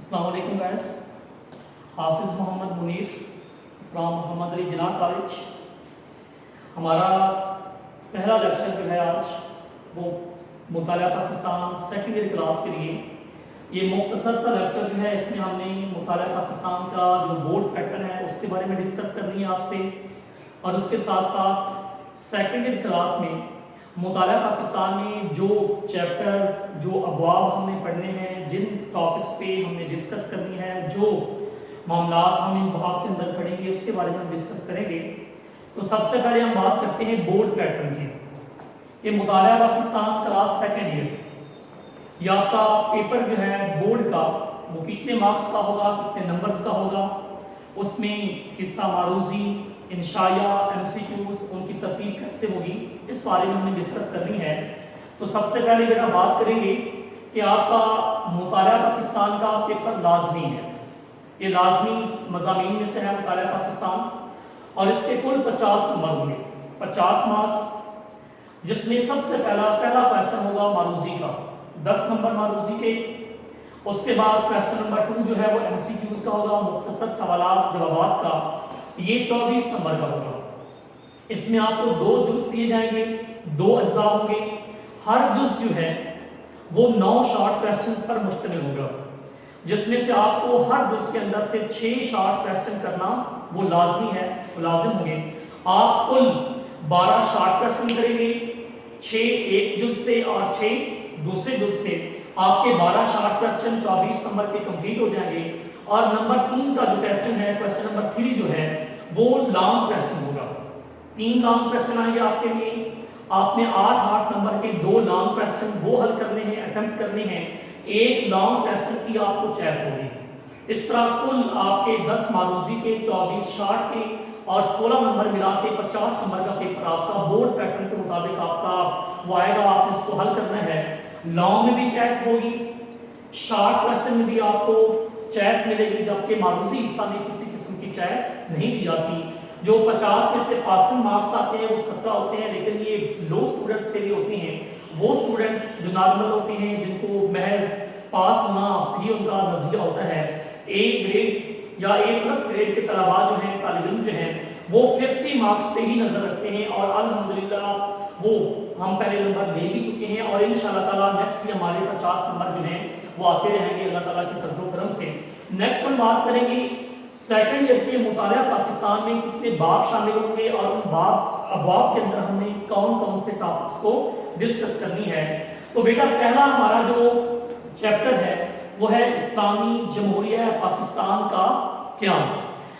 السلام علیکم guys. Hafiz Muhammad Munir from Muhammad Ali Jinnah college. ہمارا پہلا لیکچر جو ہے آج وہ مطالعہ پاکستان سیکنڈ ایئر کلاس کے لیے. یہ مختصر سا لیکچر جو ہے اس میں ہم نے مطالعہ پاکستان کا جو بورڈ پیٹرن ہے اس کے بارے میں ڈسکس کرنی ہے آپ سے، اور اس کے ساتھ ساتھ سیکنڈ ایئر کلاس میں مطالعہ پاکستان میں جو چیپٹرز جو ابواب ہم نے پڑھنے ہیں، جن ٹاپکس پہ ہم نے ڈسکس کرنی ہے، جو معاملات ہم ان ابواب کے اندر پڑھیں گے اس کے بارے میں ہم ڈسکس کریں گے. تو سب سے پہلے ہم بات کرتے ہیں بورڈ پیٹرن کی. یہ مطالعہ پاکستان کلاس سیکنڈ ایئر، یہ آپ کا پیپر جو ہے بورڈ کا وہ کتنے مارکس کا ہوگا، کتنے نمبرز کا ہوگا، اس میں حصہ معروضی، انشائیہ، ایم سی کیوز، ان کی ترتیب کیسے ہوگی، اس بارے میں ہمیں ڈسکس کرنی ہے. تو سب سے پہلے بیٹا بات کریں گے کہ آپ کا مطالعہ پاکستان کا پیپر لازمی ہے. یہ لازمی مضامین میں سے ہے مطالعہ پاکستان، اور اس کے کل 50 نمبر ہوں گے، 50 مارکس، جس میں سب سے پہلا کویسچن ہوگا معروضی کا، 10 نمبر معروضی کے. اس کے بعد کویسچن نمبر 2 جو ہے وہ ایم سی کیوز کا ہوگا، مختصر سوالات جوابات کا، یہ 24 نمبر کا ہوگا. اس میں آپ کو 2 جز دیے جائیں گے، 2 اجزاء ہوں گے. ہر جز جو ہے وہ 9 شارٹ کویسچنز پر مشتمل ہوگا، جس میں سے آپ کو ہر جز کے اندر سے 6 شارٹ کویسچن کرنا وہ لازمی ہے، وہ لازم ہوں گے. آپ کل 12 شارٹ کویسچن کریں گے، 6 ایک جز سے اور 6 دوسرے جز سے. آپ کے 12 شارٹ کویسچن 24 نمبر کے کمپلیٹ ہو جائیں گے. اور نمبر 3 کا جو کویسچن ہے، کویسچن نمبر 3 جو ہے وہ لانگ کویسچن ہوگا. 3 لانگ کویسچن آئیں گے آپ کے لیے. آپ نے 8 نمبر کے 2 لانگ کویسچن وہ حل کرنے ہیں، اٹمپٹ کرنے ہیں. ایک لانگ کویسچن کی آپ کو چوائس ہوگی. اس طرح کل آپ کے 10 معروضی کے، 24 شارٹ کے اور 16 نمبر ملا کے 50 نمبر کا پیپر آپ کا بورڈ پیٹرن کے مطابق آپ کا وہ آئے گا. آپ نے اس کو حل کرنا ہے. لانگ میں بھی چوائس ہوگی، شارٹ کویسچن میں بھی آپ کو چوائس ملے گی، جبکہ معروضی حصہ میں کسی قسم کی چوائس نہیں دی جاتی. جو 50 میں سے پاسنگ مارکس آتے ہیں وہ 17 ہوتے ہیں، لیکن یہ لو اسٹوڈنٹس کے لیے ہوتے ہیں. وہ اسٹوڈنٹس جو نارمل ہوتے ہیں، جن کو محض پاس ہونا ہی ان کا نظریہ ہوتا ہے، اے گریڈ یا اے پلس گریڈ کے طلباء جو ہیں، طالب علم جو ہیں، وہ 50 مارکس پہ ہی نظر رکھتے ہیں. اور الحمدللہ وہ ہم پہلے نمبر لے بھی چکے ہیں، اور انشاءاللہ تعالیٰ نیکسٹ بھی ہمارے 50 نمبر جو ہیں وہ آتے رہیں گے اللہ تعالیٰ کی فضل و کرم سے. نیکسٹ ہم بات کریں گے سیکنڈ ایئر کے مطالعہ پاکستان میں کتنے باب شامل ہوں گے، اور ان ابواب کے اندر ہم نے کون کون سے ٹاپکس کو ڈسکس کرنی ہے. تو بیٹا پہلا ہمارا جو چیپٹر ہے وہ ہے اسلامی جمہوریہ پاکستان کا قیام.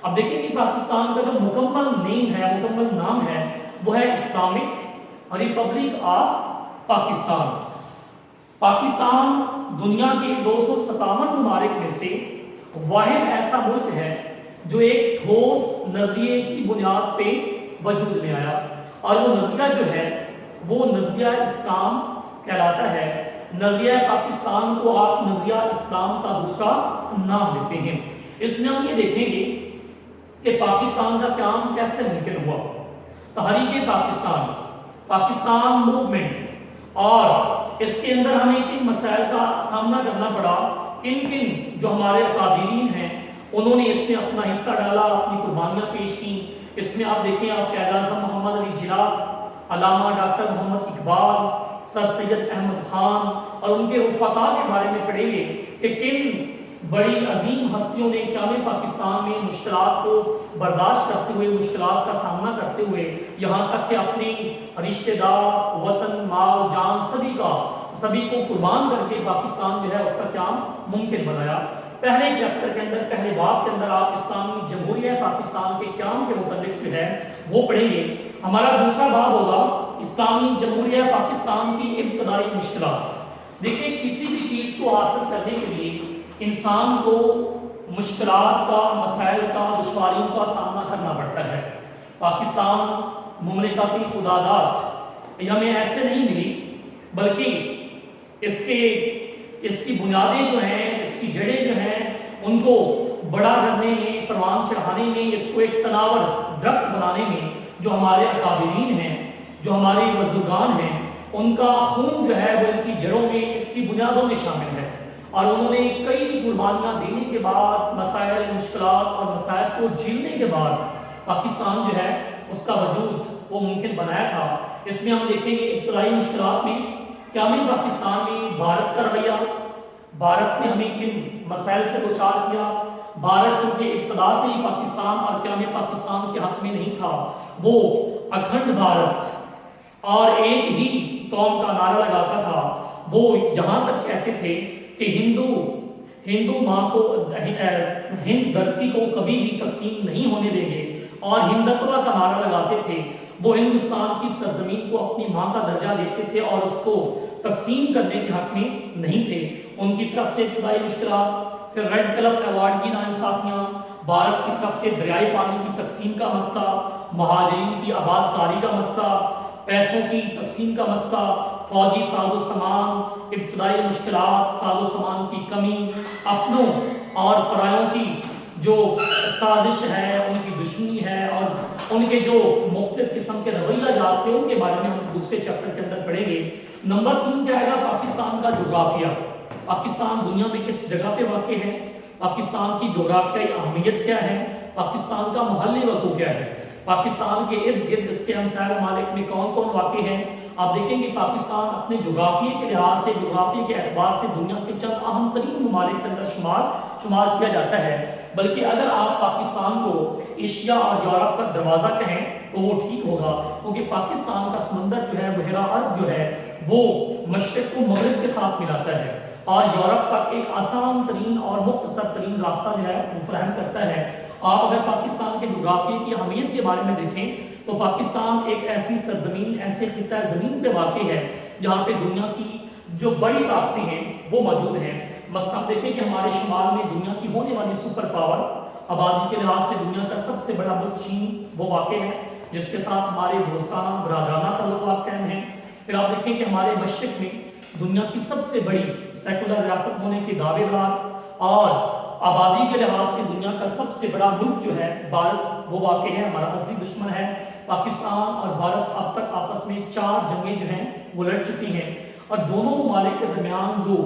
اب دیکھیں کہ پاکستان کا جو مکمل نیم ہے، مکمل نام ہے، وہ ہے Islamic republic of Pakistan. Pakistan دنیا کے 257 ممالک میں سے واحد ایسا ملک ہے جو ایک ٹھوس نظریے کی بنیاد پہ وجود میں آیا، اور وہ نظریہ جو ہے وہ نظریہ اسلام کہلاتا ہے. نظریہ پاکستان کو آپ نظریہ اسلام کا دوسرا نام لیتے ہیں. اس میں ہم یہ دیکھیں گے کہ پاکستان کا قیام کیسے ممکن ہوا. تحریک پاکستان، پاکستان موومنٹس، اور اس کے اندر ہمیں کن مسائل کا سامنا کرنا پڑا، کن جو ہمارے اکابرین ہیں انہوں نے اس میں اپنا حصہ ڈالا، اپنی قربانیاں پیش کی. اس میں آپ دیکھیں، آپ قائد اعظم محمد علی جناح، علامہ ڈاکٹر محمد اقبال، سر سید احمد خان اور ان کے رفقاء کے بارے میں پڑھیں گے کہ کن بڑی عظیم ہستیوں نے قیام پاکستان میں مشکلات کو برداشت کرتے ہوئے، مشکلات کا سامنا کرتے ہوئے، یہاں تک کہ اپنے رشتہ دار، وطن، مال، جان سبھی کو قربان کر کے پاکستان جو ہے اس کا قیام ممکن بنایا. پہلے چیپٹر کے اندر، پہلے باب کے اندر آپ اسلامی جمہوریہ پاکستان کے قیام کے متعلق جو ہے وہ پڑھیں گے. ہمارا دوسرا باب ہوگا اسلامی جمہوریہ پاکستان کی ابتدائی مشکلات. دیکھیں، کسی بھی چیز کو حاصل کرنے کے لیے انسان کو مشکلات کا، مسائل کا، دشواریوں کا سامنا کرنا پڑتا ہے. پاکستان مملکتی خداداد یہ ہمیں ایسے نہیں ملی، بلکہ اس کی بنیادیں جو ہیں، اس کی جڑیں جو ہیں، ان کو بڑا کرنے میں، پروان چڑھانے میں، اس کو ایک تناور درخت بنانے میں جو ہمارے اکابرین ہیں، جو ہمارے بزرگان ہیں، ان کا خون جو ہے وہ ان کی جڑوں میں، اس کی بنیادوں میں شامل ہے. اور انہوں نے کئی قربانیاں دینے کے بعد، مسائل، مشکلات اور مسائل کو جھیلنے کے بعد پاکستان جو ہے اس کا وجود وہ ممکن بنایا تھا۔ اس میں ہم دیکھیں گے ابتدائی مشکلات میں قیامی پاکستان میں بھارت کا رویہ، بھارت نے ہمیں کن مسائل سے دوچار کیا۔ بھارت چونکہ ابتدا سے ہی پاکستان اور قیام پاکستان کے حق میں نہیں تھا، وہ اکھنڈ بھارت اور ایک ہی قوم کا نعرہ لگاتا تھا۔ وہ یہاں تک کہتے تھے کہ ہندو ماں کو، ہند دھرتی کو کبھی بھی تقسیم نہیں ہونے دیں گے، اور ہندتوا کا نعرہ لگاتے تھے۔ وہ ہندوستان کی سرزمین کو اپنی ماں کا درجہ دیتے تھے اور اس کو تقسیم کرنے کے حق میں نہیں تھے۔ ان کی طرف سے ابتدائی مشکلات، پھر ریڈ کلف ایوارڈ کی ناانصافیاں، بھارت کی طرف سے دریائے پانی کی تقسیم کا مسئلہ، مہاجرین کی آباد کاری کا مسئلہ، پیسوں کی تقسیم کا مسئلہ، فوجی ساز و سامان، ابتدائی مشکلات، ساز و سامان کی کمی، اپنوں اور پرایوں کی جو سازش ہے، ان کی دشمنی ہے، اور ان کے جو مختلف قسم کے رویہ جات تھے، ان کے بارے میں ہم دوسرے چیپٹر کے اندر پڑھیں گے۔ نمبر 3 کیا آئے گا؟ پاکستان کا جغرافیہ۔ پاکستان دنیا میں کس جگہ پہ واقع ہے، پاکستان کی جغرافیائی اہمیت کیا ہے، پاکستان کا محلی وقوع کیا ہے، پاکستان کے ارد گرد اس کے ہمسائے ممالک میں کون کون واقع ہیں۔ آپ دیکھیں گے پاکستان اپنے جغرافیے کے لحاظ سے، جغرافیے کے اعتبار سے دنیا کے چند اہم ترین ممالک کے اندر شمار کیا جاتا ہے۔ بلکہ اگر آپ پاکستان کو ایشیا اور یورپ کا دروازہ کہیں تو وہ ٹھیک ہوگا، کیونکہ پاکستان کا سمندر جو ہے، بحیرہ ارض جو ہے، وہ مشرق کو مغرب کے ساتھ ملاتا ہے اور یورپ تک ایک آسان ترین اور مختصر ترین راستہ جو ہے وہ فراہم کرتا ہے۔ آپ اگر پاکستان کے جغرافیے کی اہمیت کے بارے میں دیکھیں تو پاکستان ایک ایسی سرزمین، ایسے خطہ زمین پہ واقع ہے جہاں پہ دنیا کی جو بڑی طاقتیں ہیں وہ موجود ہیں۔ مثلا دیکھیں کہ ہمارے شمال میں دنیا کی ہونے والی سپر پاور، آبادی کے لحاظ سے دنیا کا سب سے بڑا ملک چین وہ واقع ہے، جس کے ساتھ ہمارے دوستانہ برادرانہ تعلقات قائم ہیں۔ پھر آپ دیکھیں کہ ہمارے مشرق میں دنیا کی سب سے بڑی سیکولر ریاست ہونے کے دعوے دار اور آبادی کے لحاظ سے دنیا کا سب سے بڑا ملک جو ہے بھارت وہ واقع ہے، ہمارا اصلی دشمن ہے۔ پاکستان اور بھارت اب تک آپس میں 4 جنگیں جو ہیں وہ لڑ چکی ہیں، اور دونوں ممالک کے درمیان جو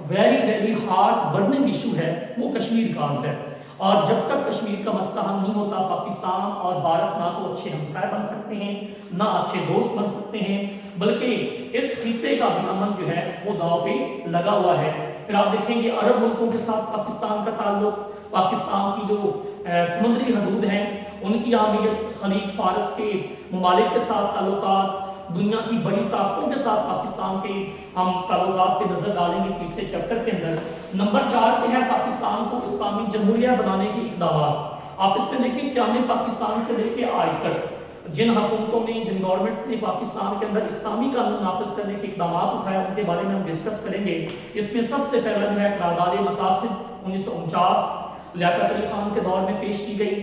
ویری ہارڈ برننگ ایشو ہے وہ کشمیر کاز ہے، اور جب تک کشمیر کا مسئلہ حل نہیں ہوتا پاکستان اور بھارت نہ تو اچھے ہمسائے بن سکتے ہیں، نہ اچھے دوست بن سکتے ہیں، بلکہ اس خطے کا بھی امن جو ہے وہ داؤ پہ لگا ہوا ہے۔ پھر آپ دیکھیں گے عرب ملکوں کے ساتھ پاکستان کا تعلق، پاکستان کی جو سمندری حدود ہیں ان کی اہمیت، خلیج فارس کے ممالک کے ساتھ تعلقات، دنیا کی بڑی طاقتوں کے ساتھ پاکستان کے ہم تعلقات پہ نظر ڈالیں گے تیسرے چیپٹر کے اندر۔ نمبر 4 پہ ہے پاکستان کو اسلامی جمہوریہ بنانے کے اقدامات۔ آپ اس میں دیکھیں قیام پاکستان سے لے کے آج تک جن حکومتوں نے، جن گورنمنٹس نے پاکستان کے اندر اسلامی قانون نافذ کرنے کے اقدامات اٹھائے، ان کے بارے میں ہم ڈسکس کریں گے۔ اس میں سب سے پہلا جو ہے قرارداد مقاصد 1949 لیاقت علی خان کے دور میں پیش کی گئی،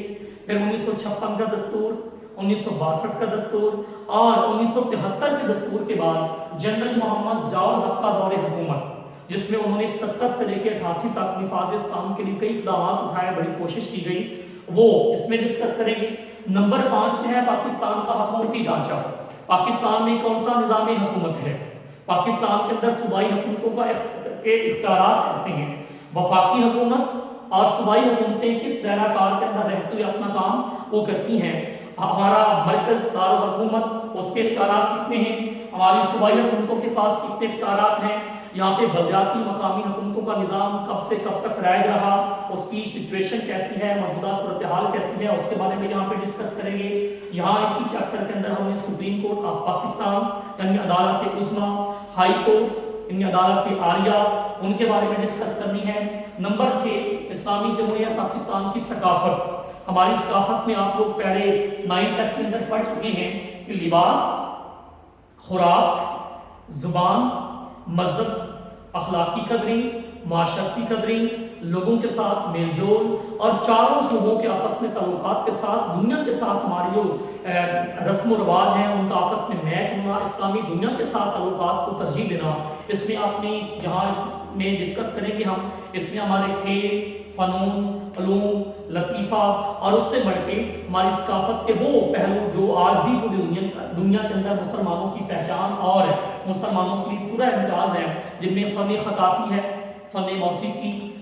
پھر 1956 کا دستور، 1962 کا دستور، اور 1973 کے دستور کے بعد جنرل محمد ضیاء الحق کا دور حکومت، جس میں انہوں نے 77 سے لے کے 88 تک نفاذ اسلام کے لیے کئی اقدامات اٹھائے، بڑی کوشش کی گئی، وہ اس میں ڈسکس کریں گے۔ نمبر 5 میں ہے پاکستان کا حکومتی ڈھانچہ۔ پاکستان میں کون سا نظام حکومت ہے؟ پاکستان کے اندر صوبائی حکومتوں کے اختیارات ایسے ہیں، وفاقی حکومت اور صوبائی حکومتیں کس دائرہ کار کے اندر رہتے ہوئے اپنا کام وہ کرتی ہیں۔ ہمارا مرکز دارالحکومت، اس کے اختیارات کتنے ہیں، ہماری صوبائی حکومتوں کے پاس کتنے اختیارات ہیں، یہاں پہ بلدیاتی مقامی حکومتوں کا نظام کب سے کب تک رائج رہا، اس کی سچویشن کیسی ہے، موجودہ صورتحال کیسی ہے، اس کے بارے میں یہاں پہ ڈسکس کریں گے۔ یہاں اسی چیپٹر کے اندر ہم نے سپریم کورٹ آف پاکستان یعنی عدالت عظمیٰ، ہائی کورٹس یعنی عدالت عالیہ، ان کے بارے میں ڈسکس کرنی ہے۔ نمبر 6 اسلامی جمہوریہ پاکستان کی ثقافت۔ ہماری ثقافت میں آپ لوگ پہلے 9 تک کے اندر پڑھ چکے ہیں کہ لباس، خوراک، زبان، مذہب، اخلاقی قدریں، معاشرتی قدریں، لوگوں کے ساتھ میل جول، اور چاروں صوبوں کے آپس میں تعلقات کے ساتھ دنیا کے ساتھ ہماری جو رسم و رواج ہیں ان کا آپس میں میچ ہونا، اسلامی دنیا کے ساتھ تعلقات کو ترجیح دینا، اس میں آپ نے یہاں اس میں ڈسکس کریں گے ہم۔ اس میں ہمارے کھیل، فنون، علوم، لطیفہ اور اس سے بڑھ کے ہماری ثقافت کے وہ پہلو جو آج بھی پوری دنیا کے اندر مسلمانوں کی پہچان اور مسلمانوں کے لیے پورا امتیاز ہے، جن میں فن خطاطی ہے، فن موسیقی،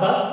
10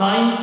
9th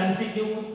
MCQs,